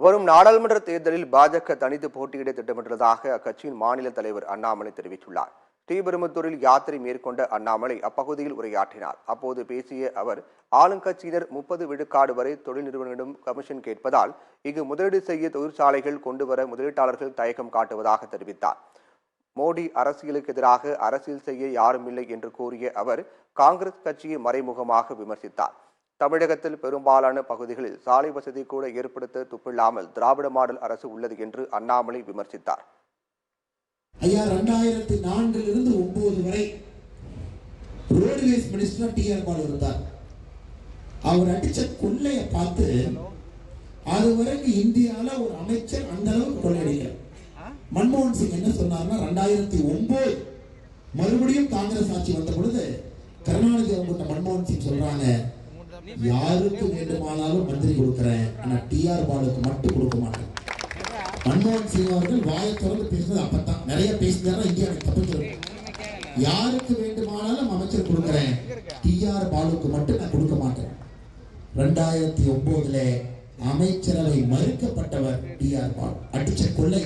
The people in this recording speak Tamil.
வரும் நாடாளுமன்ற தேர்தலில் பாஜக தனித்து போட்டியிட திட்டமிட்டுள்ளதாக அக்கட்சியின் மாநில தலைவர் அண்ணாமலை தெரிவித்துள்ளார். ஸ்ரீபெரும்புத்தூரில் யாத்திரை மேற்கொண்ட அண்ணாமலை அப்பகுதியில் உரையாற்றினார். அப்போது பேசிய அவர், ஆளுங்கட்சியினர் 30 விழுக்காடு வரை தொழில் நிறுவனங்களிடம் கமிஷன் கேட்பதால் இங்கு முதலீடு செய்ய தொழிற்சாலைகள் கொண்டுவர முதலீட்டாளர்கள் தயக்கம் காட்டுவதாக தெரிவித்தார். மோடி அரசியலுக்கு எதிராக அரசியல் செய்ய யாருமில்லை என்று கூறிய அவர் காங்கிரஸ் கட்சியை மறைமுகமாக விமர்சித்தார். தமிழகத்தில் பெரும்பாலான பகுதிகளில் சாலை வசதி கூட ஏற்படுத்த துப்பில்லாமல் திராவிட மாடல் அரசு உள்ளது என்று அண்ணாமலை விமர்சித்தார். ஐயா 2004 இருந்து 9 வரை ரோட்வேஸ் மினிஸ்டர் டிஆர் பாலு இருந்தார். அவர் அடிச்ச கொள்ளையை பார்த்து அதுவரைக்கும் இந்தியாவில் ஒரு அமைச்சர் அந்த அளவுக்கு கொள்ளையடிக்கல. மன்மோகன் சிங் என்ன சொன்னார்னா 2009 மறுபடியும் காங்கிரஸ் ஆட்சி வந்த பொழுது கருணாநிதி அவங்க மன்மோகன் சிங் சொல்றாங்க, யாருக்கு வேண்டுமானாலும் மந்திரி கொடுக்கிறேன், ஆனா டிஆர் பாலுக்கு மட்டும் கொடுக்க மாட்டேன். மன்மோகன் சிங் அவர்கள் வாயை திறந்து பேசுறது அப்பதான் நிறைய பேசினாரா இந்தியா தப்பிக்கிறது. யாருக்கு வேண்டுமானாலும் அமைச்சர் கொடுக்கிறேன், டிஆர் பாலுக்கு மட்டும் நான் கொடுக்க மாட்டேன். 2009 அமைச்சரவை மறுக்கப்பட்டவர் டிஆர் பாலு. அடிச்ச கொள்ளை